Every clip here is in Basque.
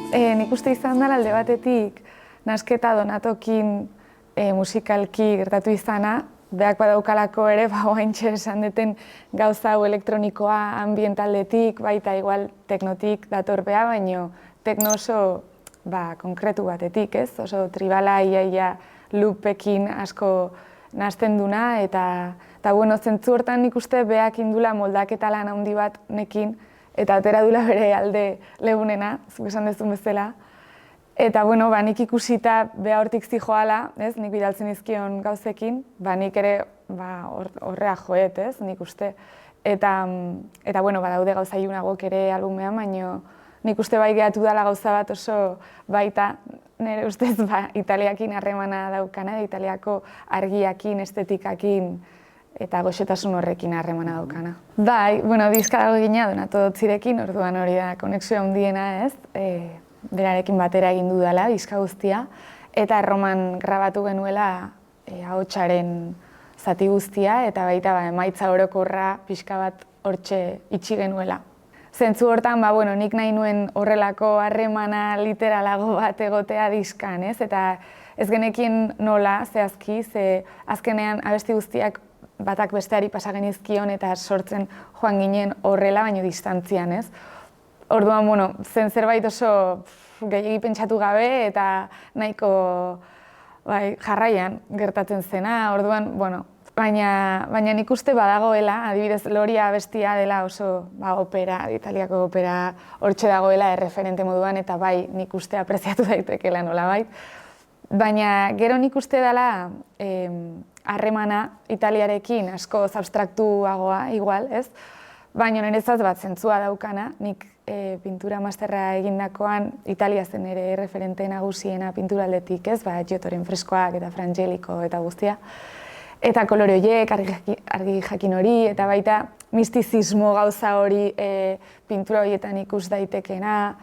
Nik uste izan dela alde batetik nasketa Donatokin musikalki gertatu izana, beak badaukalako ere, oaintxe esan deten gauza hau elektronikoa ambientaldetik, baita igual teknotik dator bea, baino tekno oso konkretu batetik, ez? Oso tribala iaia loopekin asko nahasten duna, eta bueno, zentzu hortan nik uste beak indula moldaketa lan handi bat nekin, eta atera dula bere alde lehunena, zuk esan dezun bezala. Eta bueno, nik ikusita beha hortik zijoala, nik bidaltzen izkion gauzekin, nik ere horrea joet, nik uste. Eta bueno, badaude gauza ilunagok ere albumean, baino nik uste bai gehatu dela gauza bat oso baita, nire ustez Italiakin harremana daukana, Italiako argiakin, estetikakin, eta goxetasun horrekin harremana daukana. Bai, bueno, diska dago egina Donatotzirekin, orduan hori da konexioa handiena, ez? Berarekin batera egin dudala, diska guztia, eta Erroman grabatu genuela ahotsaren zati guztia, eta baita emaitza orokorra pixka bat hortxe itxi genuela. Zentzu hortan, bueno, nik nahi nuen horrelako harremana literalago bat egotea diskan, ez? Eta ez genekin nola, zehazki, ze azkenean abesti guztiak batak besteari pasa genizkion eta sortzen joan ginen horrela, baino distantzian, ez? Orduan, bueno, zen zerbait oso gehiegi pentsatu gabe eta nahiko jarraian gertatzen zena, orduan, bueno, baina nik uste badagoela, adibidez, Loria abestia dela oso opera, Italiako opera hortxe dagoela erreferente moduan, eta bai, nik uste apreziatu daitekela nolabait. Baina gero nik uste dela harremana Italiarekin askoz abstraktuagoa, igual, ez? Baina niretzat bat zentzua daukana, nik pintura masterra egindakoan Italia zen ere referente nagusiena pintura aldetik, ez? Giottoren freskoak eta Frangelico eta guztia. Eta kolore horiek, argi jakin hori, eta baita mistizismo gauza hori pintura horietan ikus daitekena.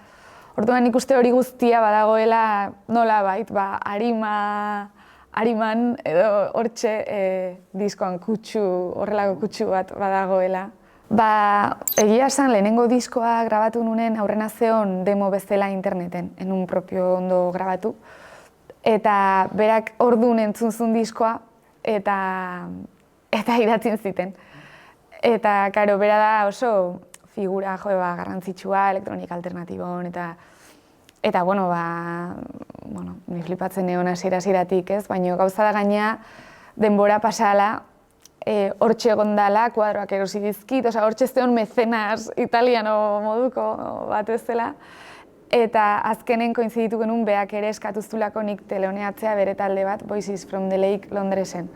Orduan nik uste hori guztia badagoela nola bait, ariman edo hortxe diskoan horrelako kutsu bat badagoela. Egia esan, lehenengo diskoa grabatu nunen aurrena zeon demo bezala interneten, enun propio ondo grabatu. Eta berak orduan entzunzun diskoa eta idatzin ziten. Eta, karo, bera da oso figura garrantzitsua elektronika alternatibon, eta, bueno, ni flipatzen neon hasiera-hasieratik, ez? Baina gauza da gaina denbora pasala, hortxe egondala, kuadroak erosi dizkit, hortxe zeon mecenas italiano moduko bat ezela, eta azkenen koinziditu genuen beak ere eskatuztulako nik teleoneatzea bere talde bat, Voices from the Lake Londresen,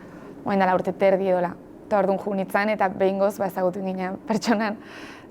oain dela urte terdi edola. Eta orduan junitzen eta behingoz ezagutu ginen pertsonan.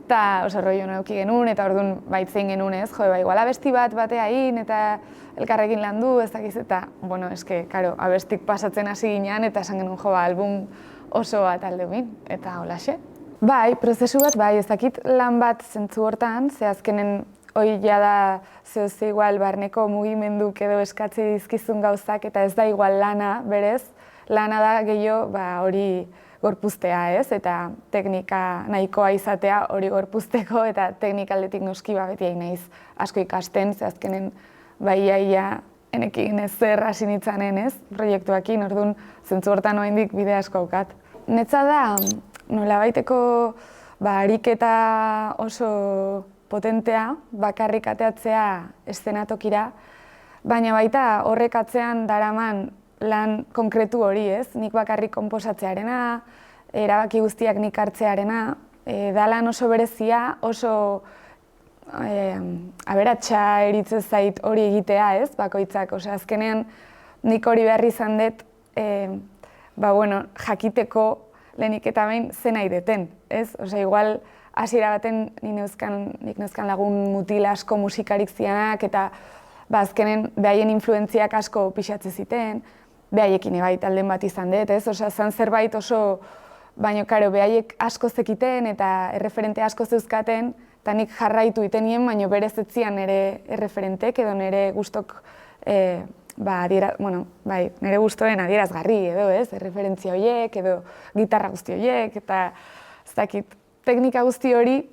Eta oso rollo nauki genuen, eta orduan baitzen genuen ez, igual abesti bat bateain eta elkarrekin landu, ez dakiz, eta, bueno, eske, karo, abestik pasatzen hasi ginean, eta esan genuen album oso bat aldeuin, eta holaxe. Bai, prozesu bat, ez dakit lan bat zentzu hortan, ze azkenen hori jada zehose igual barneko mugimenduk edo eskatze dizkizun gauzak, eta ez da igual lana, berez, lana da gehiago hori gorpuztea, ez? Eta teknika nahikoa izatea hori gorpuzteko, eta teknikaldetik noski beti hain naiz asko ikasten, ze azkenen iaia enekin ezer hasi nitzanen, ez? Proiektuakin, orduan zentzu hortan oraindik bide asko aukat. Netza da, nolabaiteko ariketa oso potentea, bakarrik ateatzea eszenatokira, baina baita horrek atzean daraman lan konkretu hori, ez? Nik bakarrik konposatzearena, erabaki guztiak nik hartzearena, da lan oso berezia, oso aberatsa eritzen zait hori egitea, ez? Bakoitzak, azkenean nik hori behar izan dut, jakiteko lehenik eta behin zen nahi deten, ez? Igual, hasiera baten nik neuzkan lagun mutil asko musikarik zianak, eta azkenen behaien influentziak asko pixatze ziten, behaiekin ebai talden bat izan dut, ez? Zan zerbait oso, baina, karo, behaiek asko zekiten eta erreferente asko zeuzkaten, eta nik jarraitu itenien, baina berez etzian nire erreferentek edo nire gustok, nire gustoen adierazgarri edo, ez? Erreferentzia horiek edo gitarra guzti horiek, eta ez dakit, teknika guzti hori,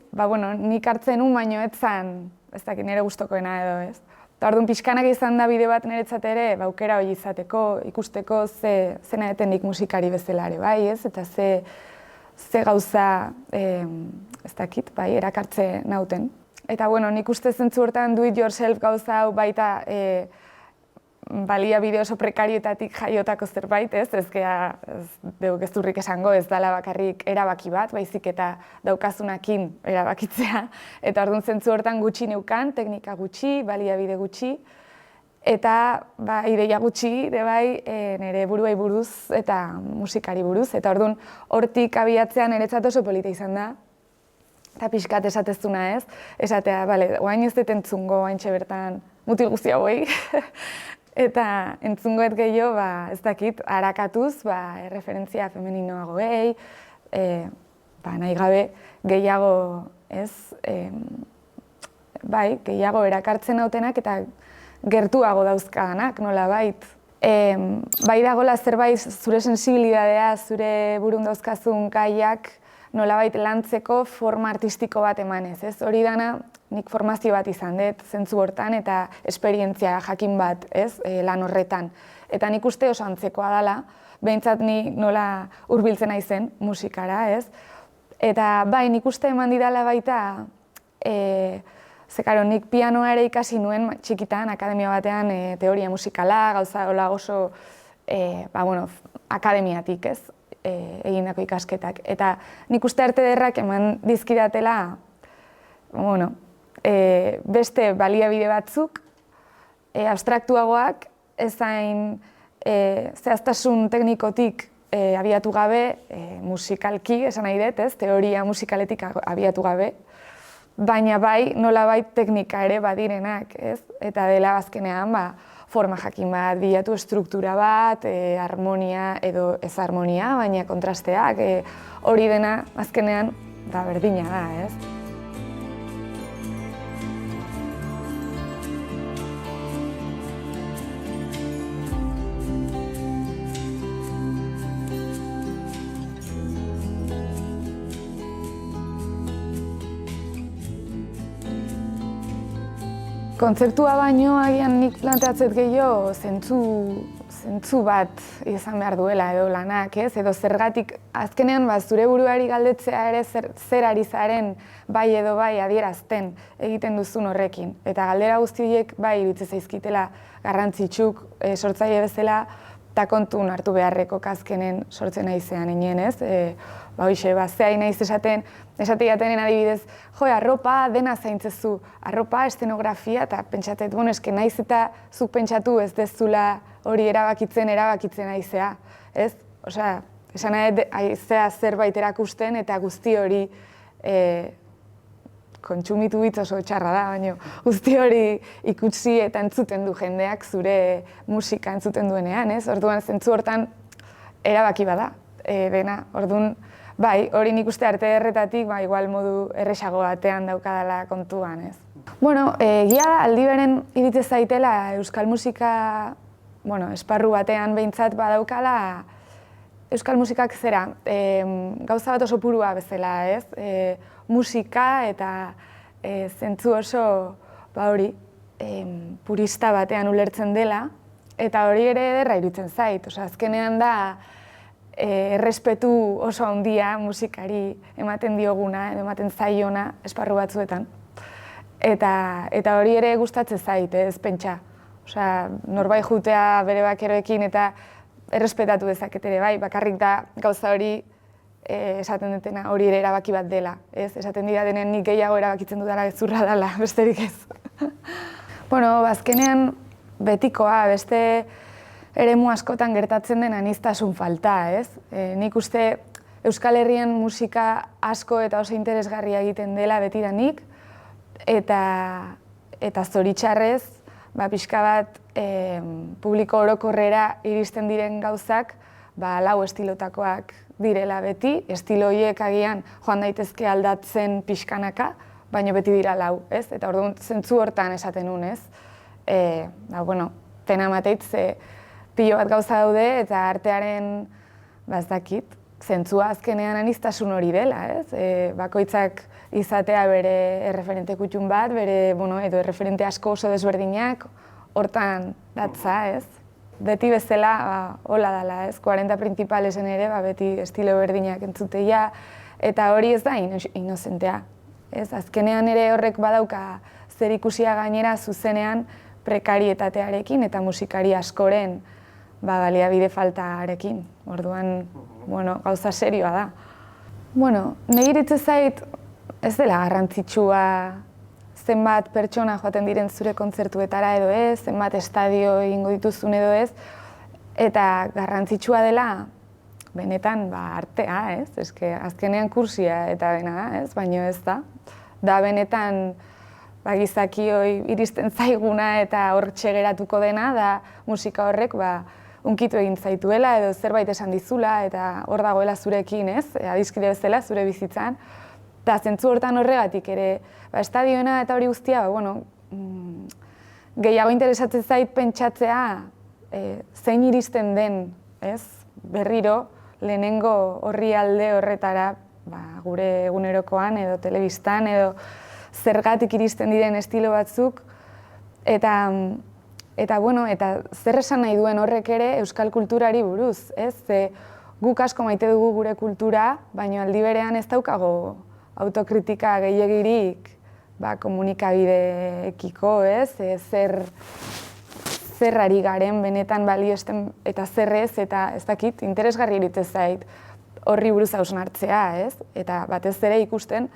nik hartzen un, baina ez dakit nire gustokoena edo, ez? Eta orduan pixkanak izan da bideo bat niretzat ere, aukera hori izateko, ikusteko zena etenik musikari bezala ere, bai, ez? Eta ze gauza, ez dakit, bai, erakartze nauten. Eta, bueno, nik uste zentzu hortan do it yourself gauza hau baita baliabide oso prekarioetatik jaiotako zerbait, ez? Ez gezurrik esango, ez dela bakarrik erabaki bat, baizik eta daukazunakin erabakitzea. Eta orduan zentzu hortan gutxi neukan, teknika gutxi, baliabide gutxi, eta ideia gutxi, nire buruei buruz eta musikari buruz. Eta orduan hortik abiatzean niretzat oso polita izan da. Eta pixkat esatezuna ez, esatea, oain ez dut entzungo, oaintxe bertan mutil guzti hauei. Eta entzungoet gehiago, ez dakit, harakatuz, referentzia femeninoagoei, nahi gabe gehiago, ez, gehiago erakartzen hautenak eta gertuago dauzkadanak, nola bait. Bai dagoela zerbait zure sensibilidadea, zure burun dauzkazun gaiak, nolabait lantzeko forma artistiko bat emanez, ez? Hori dana, nik formazio bat izan dut, zentzu hortan, eta esperientzia jakin bat, ez? Lan horretan. Eta nik uste oso antzekoa dela, behintzat nik nola hurbiltzen naizen musikara, ez? Eta bai, nik uste eman didala baita, zekaro, nik pianoa ere ikasi nuen txikitan, akademia batean teoria musikala, gauza oso, akademiatik, ez? Egindako ikasketak. Eta nik uste arte ederrak eman dizkidatela beste baliabide batzuk, abstraktuagoak, ezain zehaztasun teknikotik abiatu gabe, musikalki, esan nahi dut, teoria musikaletik abiatu gabe, baina bai nolabait teknika ere badirenak, eta dela azkenean forma jakin bat, bilatu struktura bat, harmonia edo ez harmonia, baina kontrasteak, hori dena azkenean berdina da, ez? Kontzeptua baino agian nik planteatzet gehiago zentzu bat izan behar duela edo lanak, ez? Edo zergatik azkenean zure buruari galdetzea ere zer ari zaren bai edo bai adierazten egiten duzun horrekin. Eta galdera guzti horiek bai iruditzen zaizkitela garrantzitsuk sortzaile bezala eta kontun hartu beharreko azkenen sortzen naizean inen, ez? Zehai naiz esate jatenen adibidez, arropa dena zaintzezu, arropa, estenografia, eta pentsatet, eske naiz eta zuk pentsatu ez dezula hori erabakitzen naizea, ez? Osea, esan nahi aizea zerbait erakusten eta guzti hori kontsumitu hitz oso txarra da, baina guzti hori ikusi eta entzuten du jendeak zure musika entzuten duenean, ez? Orduan, zentzu hortan erabaki bada, dena, orduan, bai, hori nik uste arte erretatik, igual modu erresago batean daukadala kontuan, ez? Bueno, egia da, aldi beren iritze zaitela euskal musika, esparru batean behintzat badaukala, euskal musikak zera, gauza bat oso purua bezala, ez? Musika eta zentzu oso, purista batean ulertzen dela, eta hori ere ederra iruditzen zait, azkenean da, errespetu oso handia musikari ematen dioguna, ematen zaiona esparru batzuetan. Eta hori ere gustatzen zait, ez pentsa. Norbait jutea bere bakeroekin eta errespetatu dezaket ere, bai, bakarrik da gauza hori esaten dutena hori ere erabaki bat dela. Esaten dira denen nik gehiago erabakitzen dudala gezurra dela, besterik ez. Azkenean betikoa, beste eremu askotan gertatzen den aniztasun falta, ez? Nik uste Euskal Herrian musika asko eta oso interesgarria egiten dela betidanik, eta zoritxarrez, pixka bat publiko orokorrera iristen diren gauzak, lau estilotakoak direla beti, estilo horiek agian joan daitezke aldatzen pixkanaka, baina beti dira lau, ez? Eta orduan zentzu hortan esaten nun, ez? Pena mateitz, pilo bat gauza daude eta artearen, ez dakit, zentzua azkenean aniztasun hori dela, ez? Bakoitzak izatea bere erreferente kutxun bat, bere, edo erreferente asko oso desberdinak, hortan datza, ez? Beti bezala, hola dela, ez? 40 principalesen ere, beti estilo berdinak entzuteia, eta hori ez da inozentea. Ez? Azkenean ere horrek badauka zer ikusia gainera zuzenean prekarietatearekin eta musikari askoren baliabide faltarekin. Orduan, gauza serioa da. Nire iritze zait, ez dela garrantzitsua zenbat pertsona joaten diren zure kontzertuetara edo ez, zenbat estadio egingo dituzun edo ez, eta garrantzitsua dela benetan artea, ez? Eske azkenean kursia eta dena da, ez? Baina ez da. Da benetan gizakioi iristen zaiguna eta hor geratuko dena, da musika horrek unkitu egin zaituela edo zerbait esan dizula eta hor dagoela zurekin, ez? Adiskide bezala zure bizitzan. Eta zentzu hortan horregatik ere, estadioena eta hori guztia, gehiago interesatzen zait pentsatzea zein iristen den, ez? Berriro, lehenengo horri alde horretara, gure egunerokoan edo telebistan edo zergatik iristen diren estilo batzuk, eta zer esan nahi duen horrek ere euskal kulturari buruz, ez? Guk asko maite dugu gure kultura, baina aldi berean ez daukago autokritika gehiegirik komunikabideekiko, ez? Zer ari garen benetan balioesten eta zer ez, eta ez dakit, interesgarri iruditzen zait horri buruz hausnartzea, ez? Eta batez ere ikusten,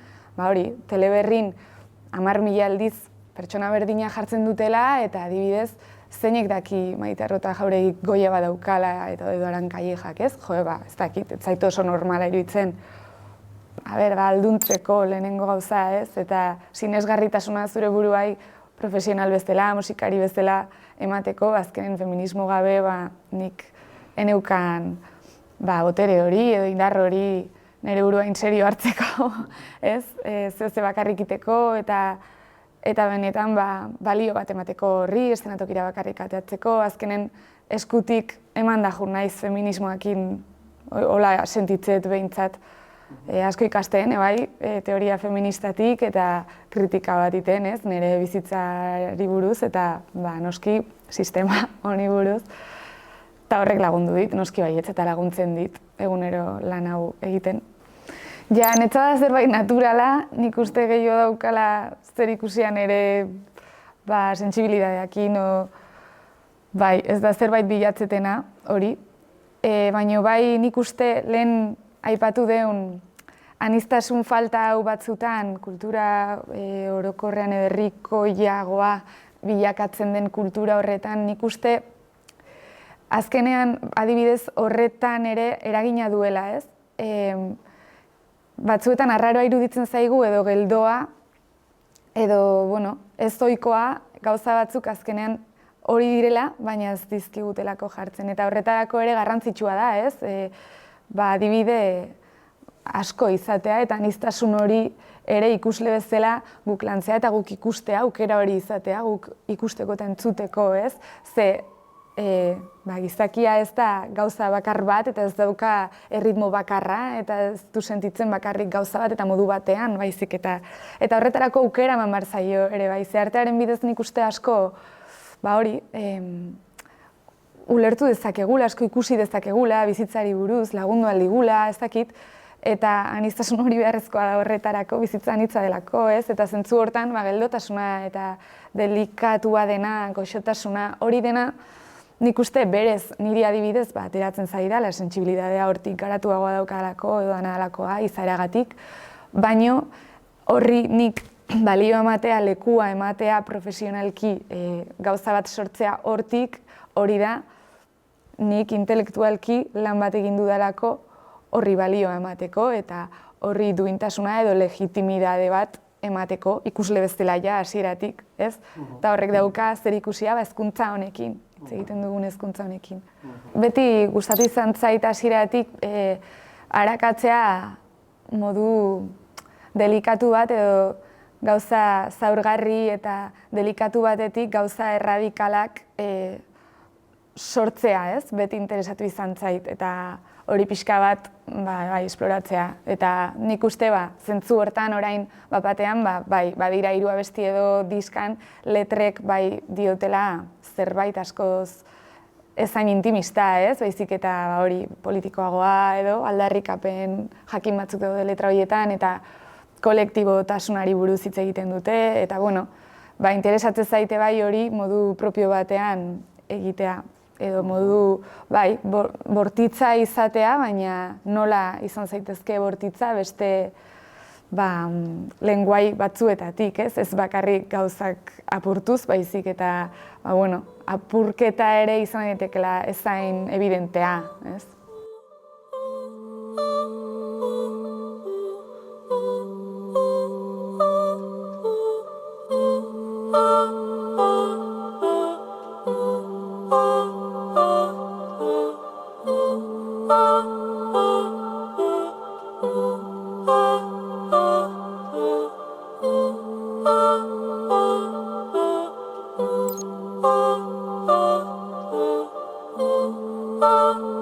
teleberrin 10.000 aldiz pertsona berdina jartzen dutela, eta adibidez, zeinek daki Maite Arrota Jauregik goia badaukala edo Aran Kallejak, ez? Ez dakit, ez zaitu oso normala iruditzen. Alduntzeko lehenengo gauza, ez? Eta sinesgarritasuna zure buruai profesional bezala, musikari bezala emateko, azkenen feminismo gabe nik eneukan botere hori edo indar hori nire buruain serio hartzeko, ez? Zehose bakarrik iteko eta benetan balio bat emateko horri, eszenatokira bakarrik ateatzeko, azkenen eskutik eman da jur naiz feminismoakin hola sentitzet behintzat asko ikasten, teoria feministatik eta kritika bat iten, ez? Nire bizitzari buruz eta noski sistema honi buruz. Eta horrek lagundu dit, noski baietz eta laguntzen dit egunero lan hau egiten. Ja, netzada zerbait naturala, nik uste gehiago daukala zer ikusian ere sentsibilidadeakin, ez da zerbait bilatzetena hori. Baina nik uste lehen aipatu deun aniztasun falta hau batzutan, kultura orokorrean edo herrikoiagoa bilakatzen den kultura horretan, nik uste azkenean adibidez horretan ere eragina duela, ez? Batzuetan arraroa iruditzen zaigu edo geldoa, edo, ez ohikoa gauza batzuk azkenean hori direla, baina ez dizkigutelako jartzen. Eta horretarako ere garrantzitsua da, ez? Adibide asko izatea eta aniztasun hori ere ikusle bezala guk lantzea eta guk ikustea, aukera hori izatea, guk ikusteko eta entzuteko, ez? Gizakia ez da gauza bakar bat eta ez dauka erritmo bakarra eta ez du sentitzen bakarrik gauza bat eta modu batean, baizik eta horretarako aukera eman behar zaio ere, artearen bidez nik uste asko, hori, ulertu dezakegula, asko ikusi dezakegula, bizitzari buruz, lagundu aldigula, ez dakit, eta aniztasun hori beharrezkoa da horretarako, bizitza anitza delako, ez? Eta zentzu hortan, geldotasuna eta delikatua dena, goxotasuna hori dena, nik uste berez niri adibidez ateratzen zaidala, sentsibilidadea hortik garatuagoa daukalako edo analakoa izaeragatik, baino horri nik balio ematea, lekua ematea profesionalki gauza bat sortzea hortik, hori da nik intelektualki lan bat egin dudalako horri balioa emateko eta horri duintasuna edo legitimidade bat emateko ikusle bezala ja hasieratik, ez? Eta horrek dauka zer ikusia hezkuntza honekin, egiten dugun hezkuntza honekin. Beti gustatu izan zait hasieratik arakatzea modu delikatu bat edo gauza zaurgarri eta delikatu batetik gauza erradikalak sortzea, ez? Beti interesatu izan zait eta hori pixka bat esploratzea. Eta nik uste zentzu hortan orain batean, badira 3 abesti edo diskan letrek diotela zerbait askoz ezain intimista, baizik eta hori politikoagoa edo aldarrikapen jakin batzuk daude letra horietan eta kolektibotasunari buruz hitz egiten dute eta interesatzen zaite hori modu propio batean egitea edo modu bortitza izatea, baina nola izan zaitezke bortitza beste lenguai batzuetatik, ez bakarrik gauzak apurtuz, baizik eta apurketa ere izan daitekeela ezain evidentea, ez? Oh